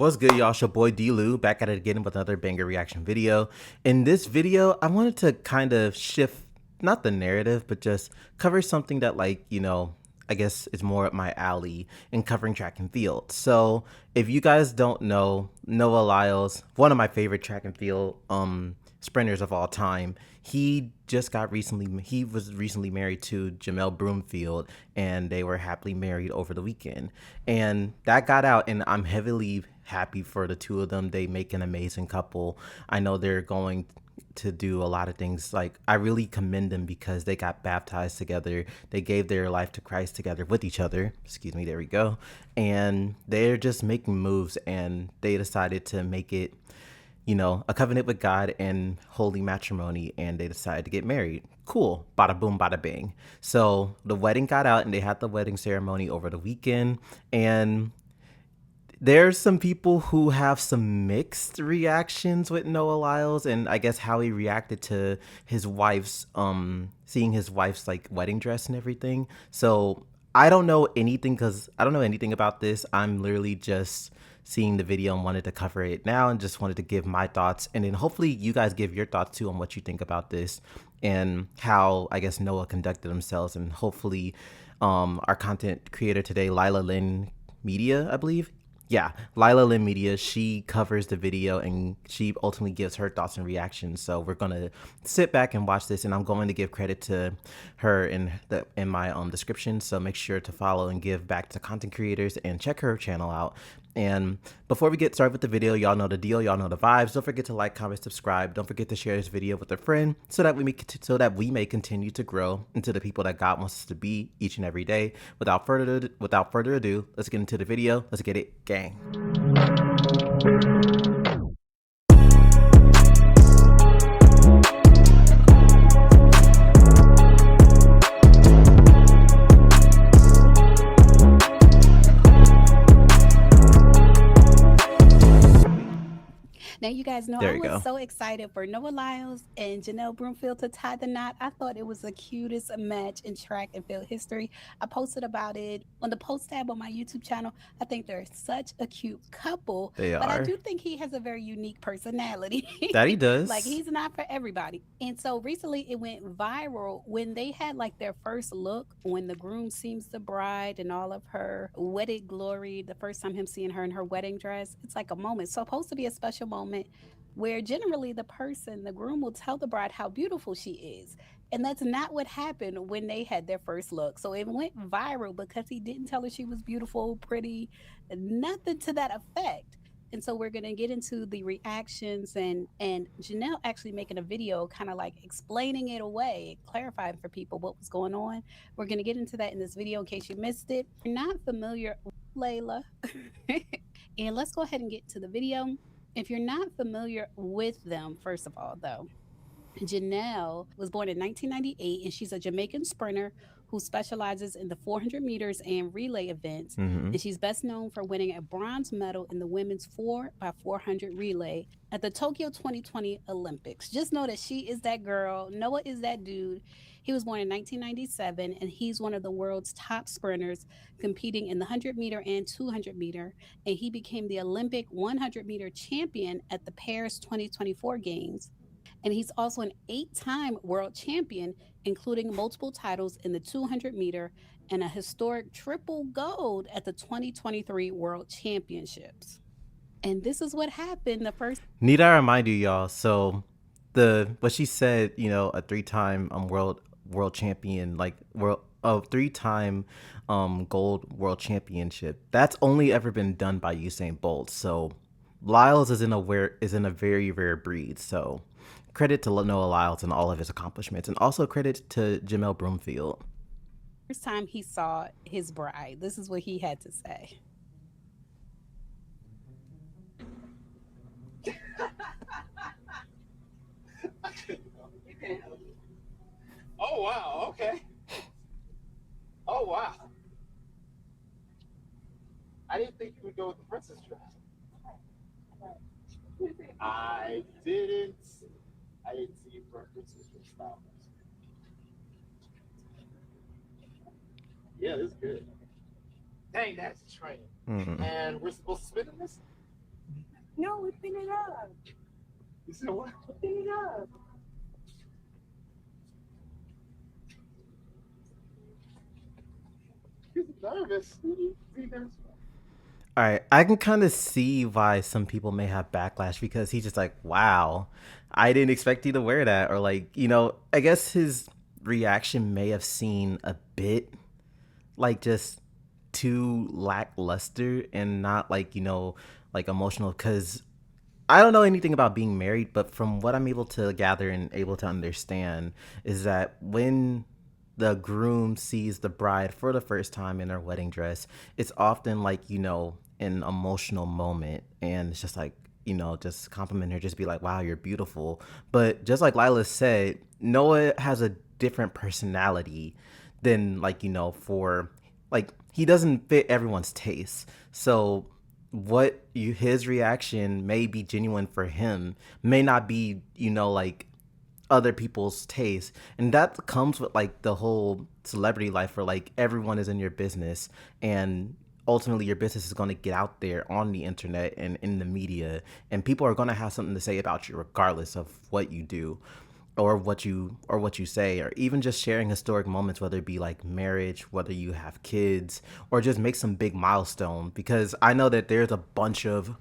What's good, y'all? It's your boy D-Lou back at it again with another banger reaction video. In this video, I wanted to kind of shift, not the narrative, but just cover something that, I guess is more up my alley in covering track and field. So if you guys don't know, Noah Lyles, one of my favorite track and field sprinters of all time, he was recently married to Janelle Broomfield, and they were happily married over the weekend. And that got out, and I'm heavily happy for the two of them. They make an amazing couple. I know they're going to do a lot of things. Like, I really commend them because they got baptized together. They gave their life to Christ together with each other. Excuse me, there we go. And they're just making moves, and they decided to make it, a covenant with God and holy matrimony, and they decided to get married. Cool. Bada boom, bada bing. So the wedding got out, and they had the wedding ceremony over the weekend, and there's some people who have some mixed reactions with Noah Lyles, and I guess how he reacted to his wife's seeing his wife's like wedding dress and everything. So I don't know anything about this. I'm literally just seeing the video and wanted to cover it now and just wanted to give my thoughts, and then hopefully you guys give your thoughts too on what you think about this and how I guess Noah conducted themselves. And hopefully our content creator today, Lila Lynn Media, I believe. Yeah, Lila Lynn Media, she covers the video and she ultimately gives her thoughts and reactions. So we're going to sit back and watch this, and I'm going to give credit to her in my description. So make sure to follow and give back to content creators and check her channel out. And before we get started with the video, y'all know the deal, y'all know the vibes. Don't forget to like, comment, subscribe. Don't forget to share this video with a friend so that we may continue to grow into the people that God wants us to be each and every day. Without further ado, let's get into the video. Let's get it, gang. Now, you guys know I was so excited for Noah Lyles and Janelle Broomfield to tie the knot. I thought it was the cutest match in track and field history. I posted about it on the post tab on my YouTube channel. I think they're such a cute couple. They but are. I do think he has a very unique personality. That he does. Like, he's not for everybody. And so recently it went viral when they had like their first look, when the groom seems the bride and all of her wedded glory, the first time him seeing her in her wedding dress. It's like a moment. It's supposed to be a special moment where generally the groom will tell the bride how beautiful she is. And that's not what happened when they had their first look. So it went viral because he didn't tell her she was beautiful, pretty, nothing to that effect. And so we're going to get into the reactions and Janelle actually making a video kind of like explaining it away, clarifying for people what was going on. We're going to get into that in this video in case you missed it. If you're not familiar with Layla, and let's go ahead and get to the video. If you're not familiar with them, first of all, though, Janelle was born in 1998, and she's a Jamaican sprinter who specializes in the 400 meters and relay events. And she's best known for winning a bronze medal in the women's 4x400 relay at the Tokyo 2020 Olympics. Just know that she is that girl. Noah is that dude. He was born in 1997, and he's one of the world's top sprinters competing in the 100 meter and 200 meter. And he became the Olympic 100 meter champion at the Paris 2024 Games. And he's also an 8-time world champion, including multiple titles in the 200 meter and a historic triple gold at the 2023 World Championships. And this is what happened the first. Need I remind you, y'all? So what she said, a 3-time world champion, like world of 3-time gold world championship. That's only ever been done by Usain Bolt. So Lyles is in a very rare breed. So credit to Noah Lyles and all of his accomplishments, and also credit to Janelle Broomfield. First time he saw his bride, this is what he had to say. Oh, wow. Okay. Oh, wow. I didn't think you would go with the princess dress. I didn't see you for a princess dress style. Yeah, this is good. Dang, that's a train. And we're supposed to spin in this? No, we pin it up. You said what? Pin it up. He's nervous. He's nervous. All right, I can kind of see why some people may have backlash because he's just like, wow, I didn't expect you to wear that. Or, like, I guess his reaction may have seemed a bit like just too lackluster and not like, like emotional. Because I don't know anything about being married, but from what I'm able to gather and able to understand is that when the groom sees the bride for the first time in her wedding dress, it's often like, an emotional moment. And it's just like, just compliment her, just be like, wow, you're beautiful. But just like Lila said, Noah has a different personality than like, for like, he doesn't fit everyone's taste. So his reaction may be genuine for him, may not be, like other people's taste. And that comes with like the whole celebrity life where like everyone is in your business, and ultimately your business is going to get out there on the internet and in the media, and people are going to have something to say about you regardless of what you do or what you say, or even just sharing historic moments, whether it be like marriage, whether you have kids, or just make some big milestone. Because I know that there's a bunch of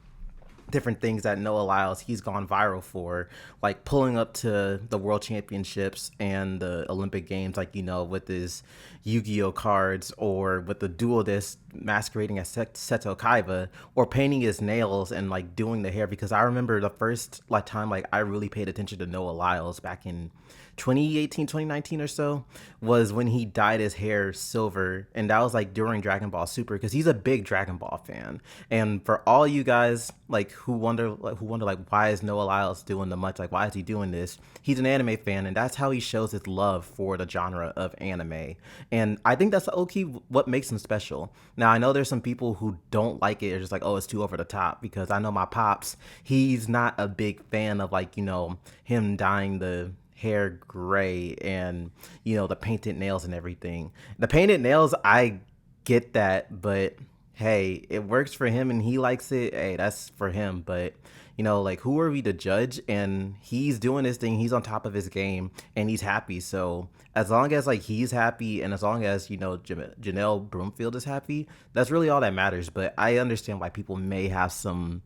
different things that Noah Lyles he's gone viral for, like pulling up to the World Championships and the Olympic Games, like with his Yu-Gi-Oh cards, or with the dual disc masquerading as Seto Kaiba, or painting his nails and like doing the hair. Because I remember the first like time like I really paid attention to Noah Lyles back in 2018, 2019 or so, was when he dyed his hair silver, and that was like during Dragon Ball Super, because he's a big Dragon Ball fan. And for all you guys like who wonder like why is Noah Lyles doing the much, like why is he doing this, he's an anime fan, and that's how he shows his love for the genre of anime. And I think that's okay what makes him special. Now I know there's some people who don't like it, or just like, oh, it's too over the top, because I know my pops, he's not a big fan of like him dyeing the hair gray and the painted nails and everything. The painted nails, I get that, but hey, it works for him and he likes it. Hey, that's for him. But like, who are we to judge? And he's doing his thing, he's on top of his game, and he's happy. So as long as like he's happy, and as long as Janelle Broomfield is happy, that's really all that matters. But I understand why people may have some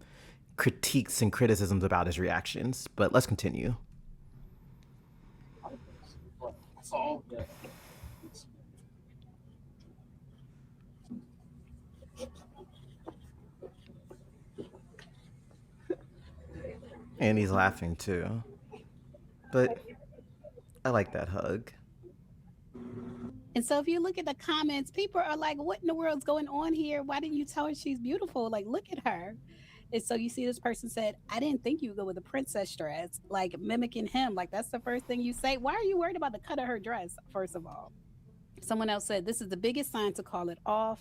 critiques and criticisms about his reactions. But let's continue. Oh, And he's laughing too. But I like that hug. And so if you look at the comments, people are like, what in the world's going on here? Why didn't you tell her she's beautiful? Like, look at her. And so you see this person said, I didn't think you would go with a princess dress, like mimicking him. Like, that's the first thing you say. Why are you worried about the cut of her dress, first of all? Someone else said, this is the biggest sign to call it off.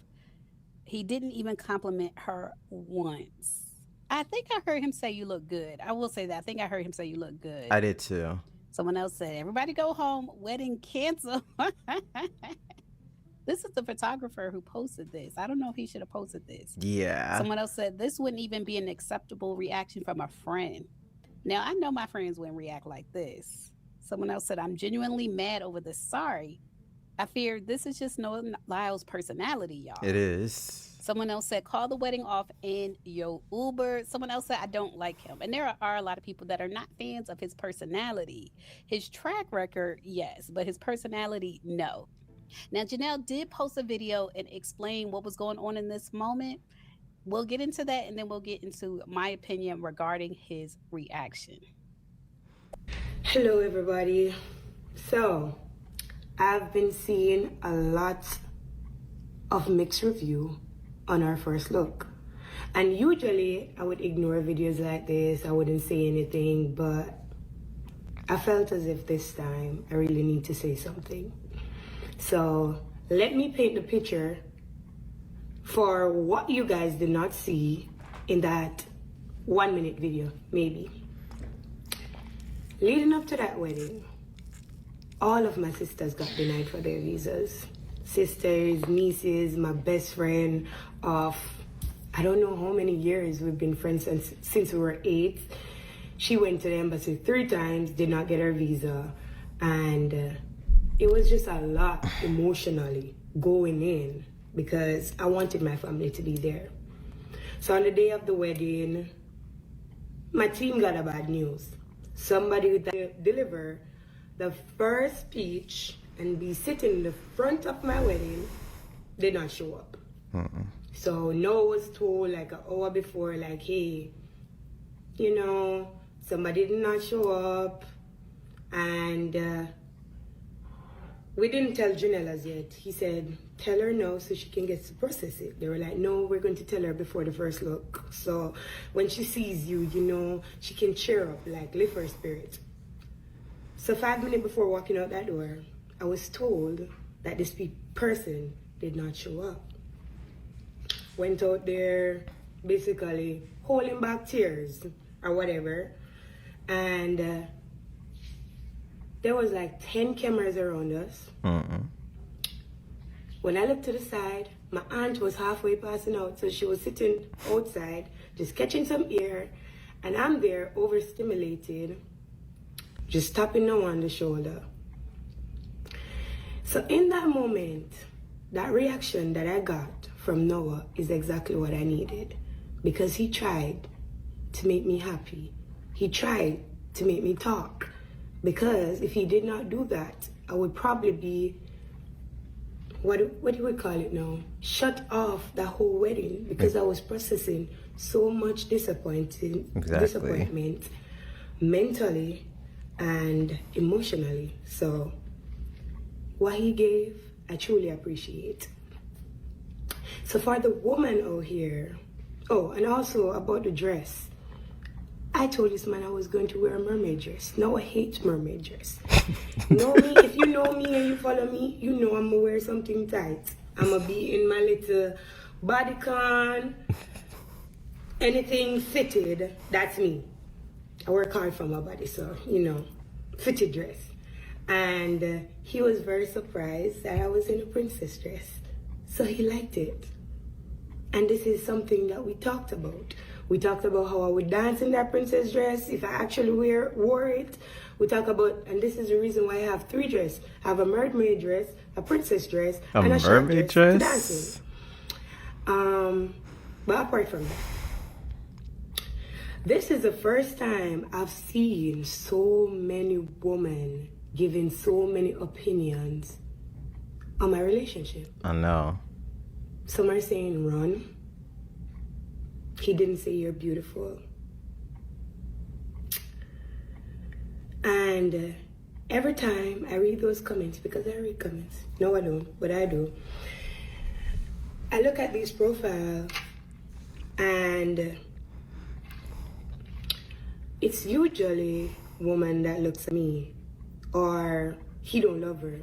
He didn't even compliment her once. I think I heard him say you look good. I will say that. I think I heard him say you look good. I did too. Someone else said, everybody go home, wedding cancel. This is the photographer who posted this. I don't know if he should have posted this. Yeah. Someone else said, this wouldn't even be an acceptable reaction from a friend. Now, I know my friends wouldn't react like this. Someone else said, I'm genuinely mad over this. Sorry. I fear this is just Noah Lyles' personality, y'all. It is. Someone else said, call the wedding off in your Uber. Someone else said, I don't like him. And there are a lot of people that are not fans of his personality. His track record, yes, but his personality, no. Now, Janelle did post a video and explain what was going on in this moment. We'll get into that, and then we'll get into my opinion regarding his reaction. Hello, everybody. So, I've been seeing a lot of mixed review on our first look. And usually, I would ignore videos like this. I wouldn't say anything, but I felt as if this time I really need to say something. So, let me paint the picture for what you guys did not see in that 1 minute video, maybe. Leading up to that wedding, all of my sisters got denied for their visas. Sisters, nieces, my best friend of I don't know how many years we've been friends since we were 8. She went to the embassy 3 times, did not get her visa, and it was just a lot emotionally going in because I wanted my family to be there. So on the day of the wedding, my team got a bad news. Somebody would deliver the first speech and be sitting in the front of my wedding did not show up. So Noah was told like an hour before, like, hey, you know, somebody did not show up, and we didn't tell Janelle as yet. He said, tell her now so she can get to process it. They were like, no, we're going to tell her before the first look. So when she sees you, you know, she can cheer up, like lift her spirit. So 5 minutes before walking out that door, I was told that this person did not show up. Went out there basically holding back tears or whatever. And there was like 10 cameras around us. When I looked to the side, my aunt was halfway passing out. So she was sitting outside, just catching some air. And I'm there overstimulated, just tapping Noah on the shoulder. So in that moment, that reaction that I got from Noah is exactly what I needed, because he tried to make me happy. He tried to make me talk, because if he did not do that, I would probably be, what do we call it now? Shut off the whole wedding, because I was processing so much disappointment mentally and emotionally. So what he gave, I truly appreciate. So for the woman out here, oh, and also about the dress, I told this man I was going to wear a mermaid dress. Now I hate mermaid dress. Know me, if you know me and you follow me, you know I'm gonna wear something tight. I'm gonna be in my little bodycon, anything fitted, that's me. I work hard for my body, so, you know, fitted dress. And he was very surprised that I was in a princess dress. So he liked it. And this is something that we talked about. We talked about how I would dance in that princess dress if I actually wore it. We talk about, and this is the reason why I have 3 dresses. I have a mermaid dress, a princess dress, and a short dress to dance in. But apart from that, this is the first time I've seen so many women giving so many opinions on my relationship. I know. Some are saying run. He didn't say you're beautiful. And every time I read those comments, because I read comments. No, I don't, but I do. I look at these profiles and it's usually woman that looks at me, or he don't love her.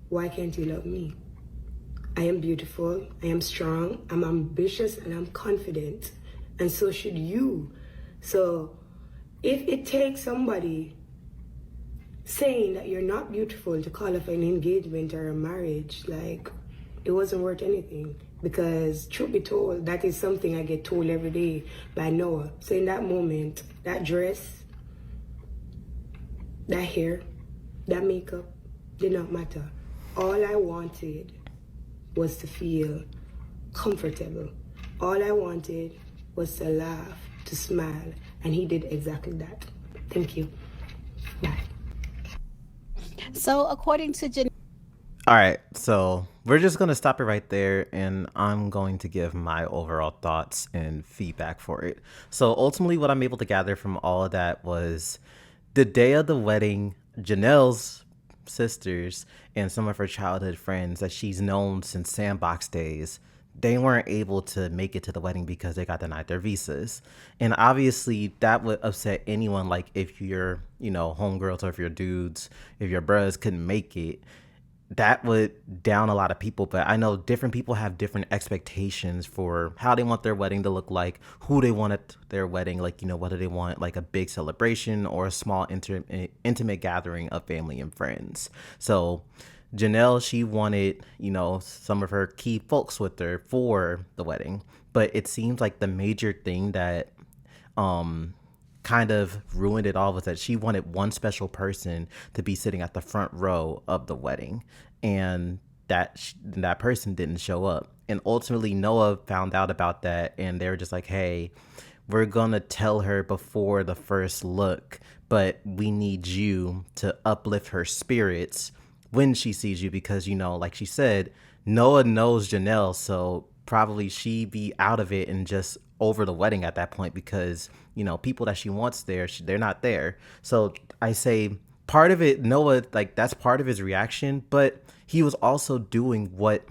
Why can't he love me? I am beautiful, I am strong, I'm ambitious, and I'm confident. And so should you. So if it takes somebody saying that you're not beautiful to call off an engagement or a marriage, like, it wasn't worth anything. Because truth be told, that is something I get told every day by Noah. So in that moment, that dress, that hair, that makeup did not matter. All I wanted was to feel comfortable. All I wanted was to laugh, to smile, and he did exactly that. Thank you. Bye. So according to Janelle, All right, so we're just going to stop it right there, and I'm going to give my overall thoughts and feedback for it. So ultimately, what I'm able to gather from all of that was the day of the wedding, Janelle's sisters and some of her childhood friends that she's known since Sandbox days, they weren't able to make it to the wedding because they got denied their visas. And obviously that would upset anyone, like if you're, homegirls, or if you're dudes, if your bros couldn't make it, that would down a lot of people. But I know different people have different expectations for how they want their wedding to look like, who they want at their wedding, like, whether they want like a big celebration or a small intimate gathering of family and friends. So Janelle, she wanted, some of her key folks with her for the wedding. But it seems like the major thing that um kind of ruined it all was that she wanted one special person to be sitting at the front row of the wedding, and that person didn't show up. And ultimately Noah found out about that, and they were just like, hey, we're gonna tell her before the first look, but we need you to uplift her spirits when she sees you, because like she said, Noah knows Janelle, so probably she be out of it and just over the wedding at that point, because people that she wants there, they're not there. So I say part of it, Noah, like, that's part of his reaction, but he was also doing what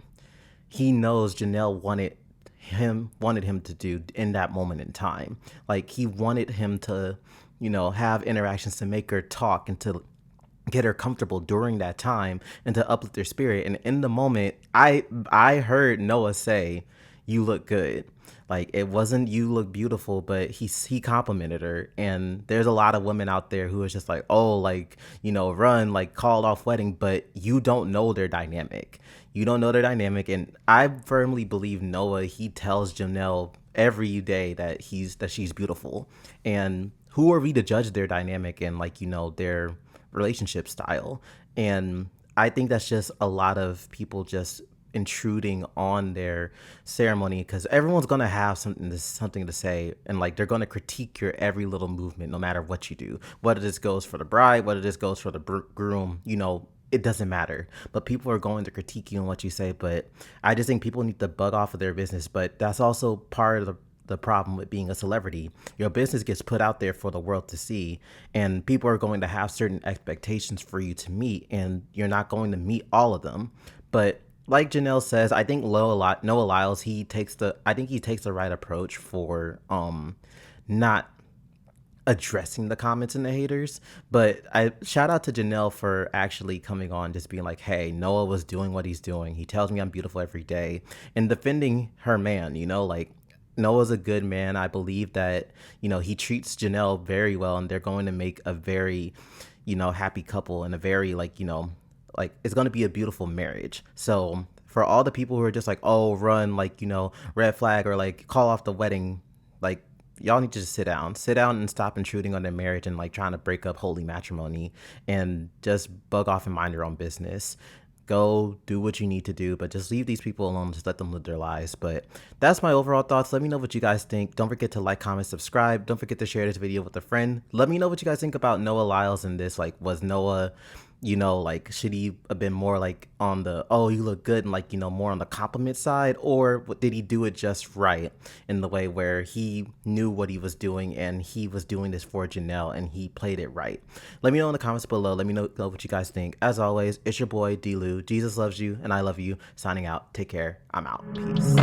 he knows Janelle wanted him to do in that moment in time. Like, he wanted him to have interactions to make her talk and to get her comfortable during that time and to uplift their spirit. And in the moment, I heard Noah say, "You look good." Like, it wasn't "you look beautiful," but he complimented her. And there's a lot of women out there who is just like, oh, like, run, like, called off wedding, but you don't know their dynamic. You don't know their dynamic. And I firmly believe Noah, he tells Janelle every day that she's beautiful. And who are we to judge their dynamic and, like, their relationship style? And I think that's just a lot of people just intruding on their ceremony, because everyone's gonna have something to say, and, like, they're gonna critique your every little movement, no matter what you do, whether this goes for the bride, whether this goes for the groom. It doesn't matter, but people are going to critique you on what you say. But I just think people need to bug off of their business. But that's also part of the problem with being a celebrity. Your business gets put out there for the world to see, and people are going to have certain expectations for you to meet, and you're not going to meet all of them. But like Janelle says, I think Noah Lyles, he takes the right approach for not addressing the comments and the haters. But I shout out to Janelle for actually coming on, just being like, hey, Noah was doing what he's doing. He tells me I'm beautiful every day, and defending her man. Like, Noah's a good man. I believe that, he treats Janelle very well, and they're going to make a very, happy couple, and a very, like, like, it's going to be a beautiful marriage. So for all the people who are just like, oh, run, like, red flag, or like call off the wedding, like, y'all need to just sit down and stop intruding on their marriage and, like, trying to break up holy matrimony, and just bug off and mind your own business. Go do what you need to do, but just leave these people alone. Just let them live their lives. But that's my overall thoughts. Let me know what you guys think. Don't forget to like, comment, subscribe. Don't forget to share this video with a friend. Let me know what you guys think about Noah Lyles and this. Like, was Noah, like, should he have been more, like, on the, oh, you look good, and, like, more on the compliment side? Or did he do it just right in the way where he knew what he was doing, and he was doing this for Janelle, and he played it right? Let me know in the comments below. Let me know what you guys think. As always, it's your boy D-Lou. Jesus loves you, and I love you. Signing out. Take care. I'm out. Peace.